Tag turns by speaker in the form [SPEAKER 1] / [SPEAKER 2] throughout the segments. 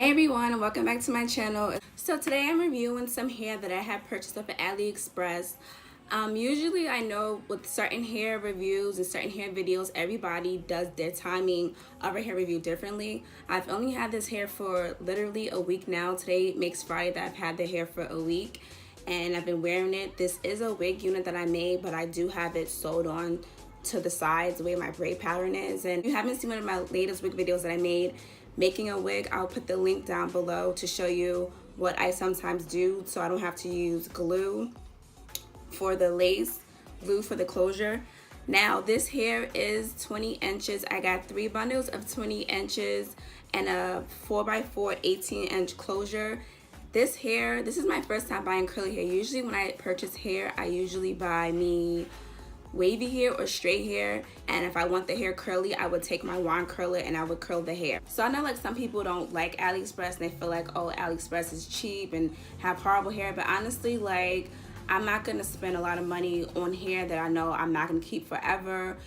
[SPEAKER 1] Hey everyone, and welcome back to my channel. So today I'm reviewing some hair that I have purchased off of AliExpress. Usually I know with certain hair reviews and certain hair videos, everybody does their timing of a hair review differently. I've only had this hair for literally a week now. Today makes Friday that I've had the hair for a week and I've been wearing it. This is a wig unit that I made, but I do have it sewed on to the sides the way my braid pattern is. And if you haven't seen one of my latest wig videos that I made making a wig, I'll put the link down below to show you what I sometimes do so I don't have to use glue for the lace, glue for the closure. Now this hair is 20 inches. I got 3 bundles of 20 inches and a 4x4 18-inch closure. This hair, this is my first time buying curly hair. Usually when I purchase hair, I usually buy me wavy hair or straight hair, and if I want the hair curly, I would take my wand curler and I would curl the hair. So I know like some people don't like AliExpress and they feel like, oh, AliExpress is cheap and have horrible hair, but honestly, like, I'm not gonna spend a lot of money on hair that I know I'm not gonna keep forever.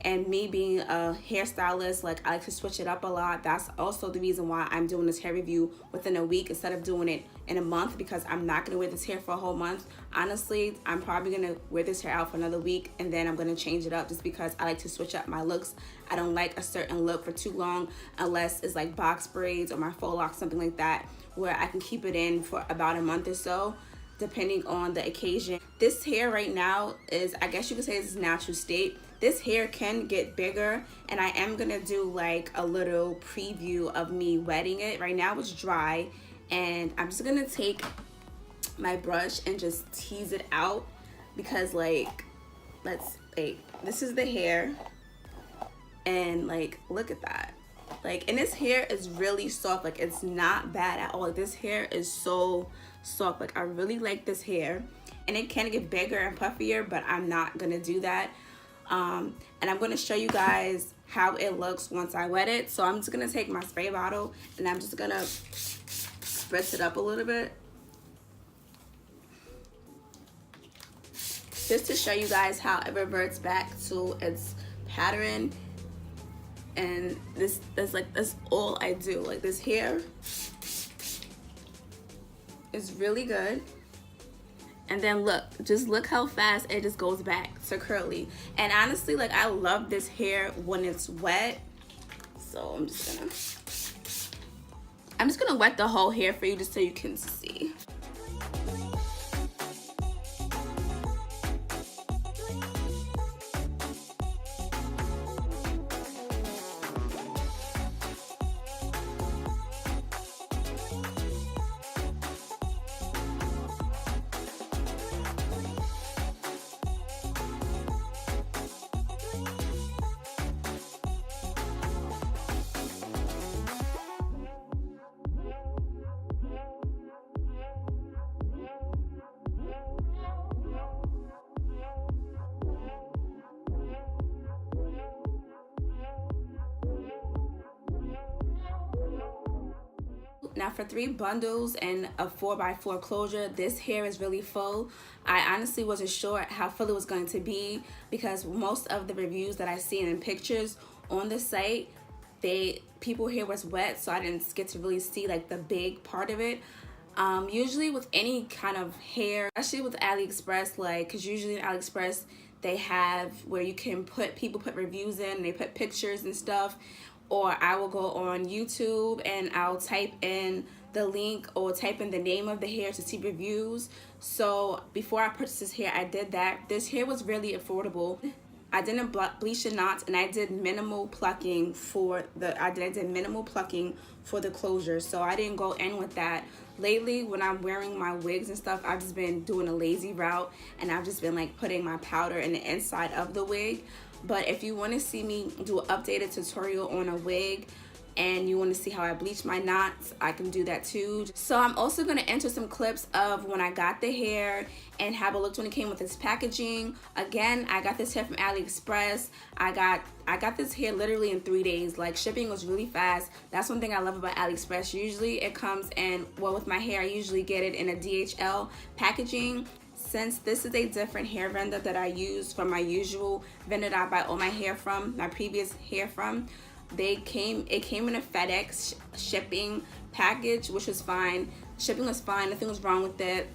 [SPEAKER 1] And me being a hairstylist, like, I like to switch it up a lot. That's also the reason why I'm doing this hair review within a week instead of doing it in a month, because I'm not gonna wear this hair for a whole month. Honestly, I'm probably gonna wear this hair out for another week and then I'm gonna change it up just because I like to switch up my looks. I don't like a certain look for too long unless it's like box braids or my faux locks, something like that, where I can keep it in for about a month or so, depending on the occasion. This hair right now is, I guess you could say, it's natural state. This hair can get bigger, and I am gonna do like a little preview of me wetting it. Right now it's dry, and I'm just gonna take my brush and just tease it out because, like, this is the hair, and like, look at that. Like, and this hair is really soft. Like, it's not bad at all. Like, this hair is so soft. Like, I really like this hair, and it can get bigger and puffier, but I'm not gonna do that. And I'm going to show you guys how it looks once I wet it. So I'm just going to take my spray bottle and I'm just going to spritz it up a little bit, just to show you guys how it reverts back to its pattern. And this is like, that's all I do. Like, this hair is really good. And then look, just look how fast it just goes back to curly. And honestly, like, I love this hair when it's wet. So I'm just gonna wet the whole hair for you just so you can see. Now for 3 bundles and a 4x4 closure, this hair is really full. I honestly wasn't sure how full it was going to be because most of the reviews that I seen in pictures on the site, people hair was wet, so I didn't get to really see like the big part of it. Usually with any kind of hair, especially with AliExpress, like, because usually in AliExpress they have where you can people put reviews in, they put pictures and stuff. Or I will go on YouTube and I'll type in the link or type in the name of the hair to see reviews. So before I purchased this hair, I did that. This hair was really affordable. I didn't bleach the knots, and I did minimal plucking for the closure. So I didn't go in with that. Lately, when I'm wearing my wigs and stuff, I've just been doing a lazy route, and I've just been like putting my powder in the inside of the wig. But if you want to see me do an updated tutorial on a wig and you want to see how I bleach my knots, I can do that too. So I'm also going to enter some clips of when I got the hair and how it looked when it came with its packaging. Again, I got this hair from AliExpress. I got this hair literally in 3 days. Like, shipping was really fast. That's one thing I love about AliExpress. Usually it comes in, well, with my hair, I usually get it in a DHL packaging. Since this is a different hair vendor that I use from my usual vendor that I buy all my hair from, my previous hair from, it came in a FedEx shipping package, which was fine. Shipping was fine, nothing was wrong with it.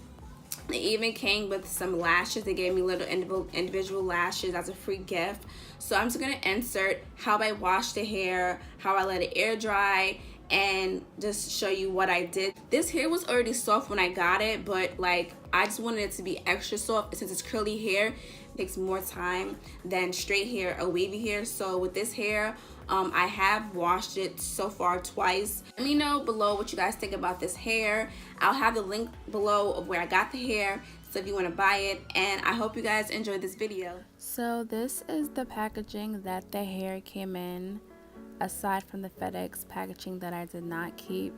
[SPEAKER 1] It even came with some lashes. They gave me little individual lashes as a free gift. So I'm just gonna insert how I wash the hair, how I let it air dry, and just show you what I did. This hair was already soft when I got it, but like I just wanted it to be extra soft. Since it's curly hair, it takes more time than straight hair or wavy hair. So with this hair, I have washed it so far twice. Let me know below what you guys think about this hair. I'll have the link below of where I got the hair, so if you want to buy it. And I hope you guys enjoyed this video. So this is the packaging that the hair came in, aside from the FedEx packaging that I did not keep.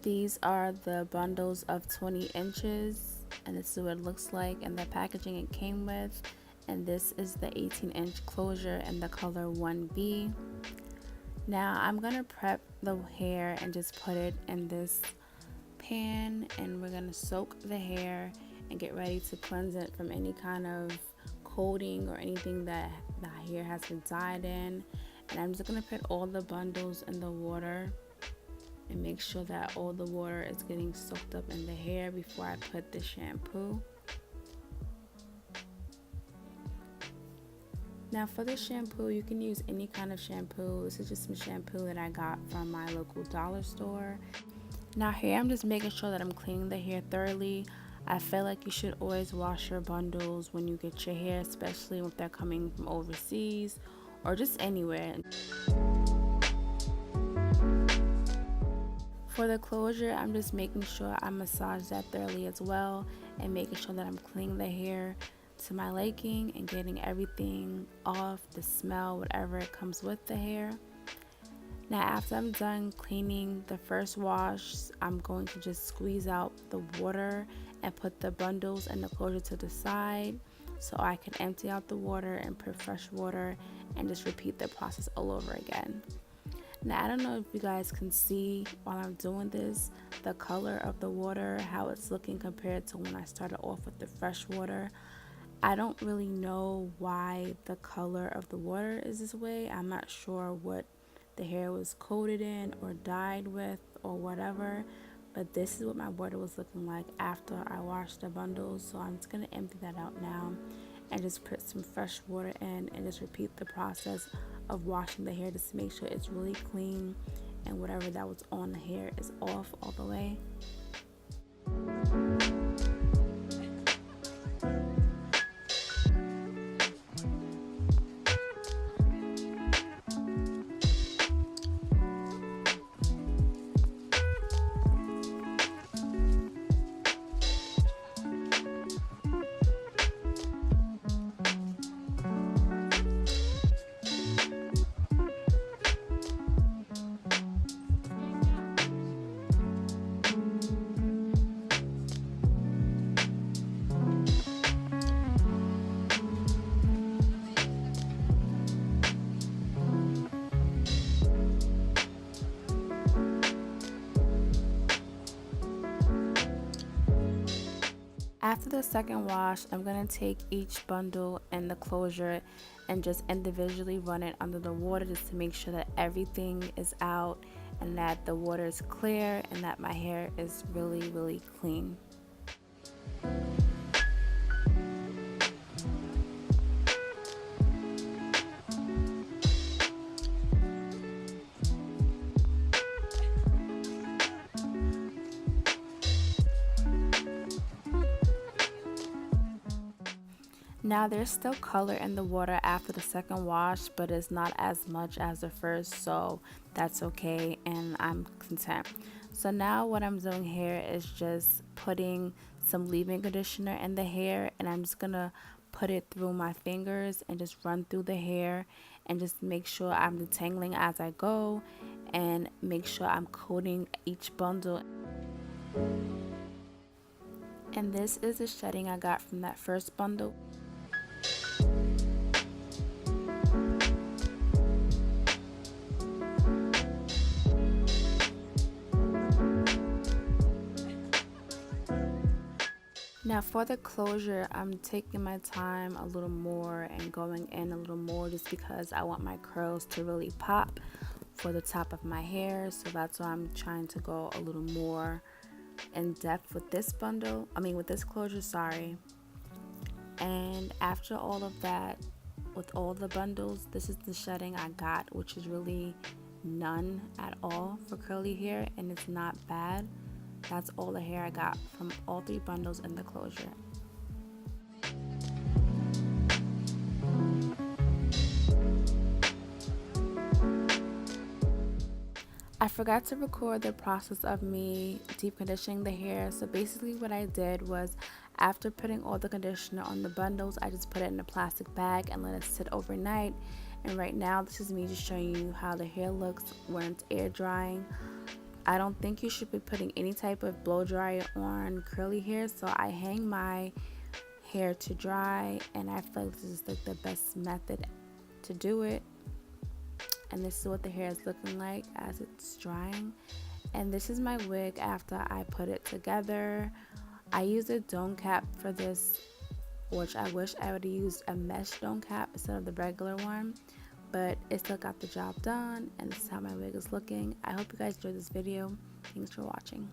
[SPEAKER 1] These are the bundles of 20 inches, and this is what it looks like, and the packaging it came with. And this is the 18-inch closure in the color 1B. Now I'm gonna prep the hair and just put it in this pan, and we're gonna soak the hair and get ready to cleanse it from any kind of coating or anything that the hair has been dyed in. And I'm just gonna put all the bundles in the water and make sure that all the water is getting soaked up in the hair before I put the shampoo. Now for the shampoo, you can use any kind of shampoo. This is just some shampoo that I got from my local dollar store. Now here I'm just making sure that I'm cleaning the hair thoroughly. I feel like you should always wash your bundles when you get your hair, especially if they're coming from overseas or just anywhere. For the closure, I'm just making sure I massage that thoroughly as well, and making sure that I'm cleaning the hair to my liking and getting everything off, the smell, whatever comes with the hair. Now after I'm done cleaning the first wash, I'm going to just squeeze out the water and put the bundles and the closure to the side, so I can empty out the water and put fresh water and just repeat the process all over again. Now I don't know if you guys can see while I'm doing this the color of the water, how it's looking compared to when I started off with the fresh water. I don't really know why the color of the water is this way. I'm not sure what the hair was coated in or dyed with or whatever, but this is what my water was looking like after I washed the bundles. So I'm just going to empty that out now and just put some fresh water in and just repeat the process of washing the hair just to make sure it's really clean and whatever that was on the hair is off all the way. After the second wash, I'm going to take each bundle and the closure and just individually run it under the water just to make sure that everything is out and that the water is clear and that my hair is really, really clean. Now there's still color in the water after the second wash, but it's not as much as the first, so that's okay and I'm content. So now what I'm doing here is just putting some leave-in conditioner in the hair, and I'm just gonna put it through my fingers and just run through the hair and just make sure I'm detangling as I go and make sure I'm coating each bundle. And this is the shedding I got from that first bundle. Now for the closure, I'm taking my time a little more and going in a little more just because I want my curls to really pop for the top of my hair. So that's why I'm trying to go a little more in depth with this with this closure, sorry. And after all of that, with all the bundles, this is the shedding I got, which is really none at all for curly hair, and it's not bad. That's all the hair I got from all 3 bundles in the closure. I forgot to record the process of me deep conditioning the hair. So basically what I did was, after putting all the conditioner on the bundles, I just put it in a plastic bag and let it sit overnight. And right now, this is me just showing you how the hair looks when it's air drying. I don't think you should be putting any type of blow dryer on curly hair, so I hang my hair to dry, and I feel like this is like the best method to do it. And this is what the hair is looking like as it's drying. And this is my wig after I put it together. I used a dome cap for this, which I wish I would have used a mesh dome cap instead of the regular one, but it still got the job done. And this is how my wig is looking. I hope you guys enjoyed this video. Thanks for watching.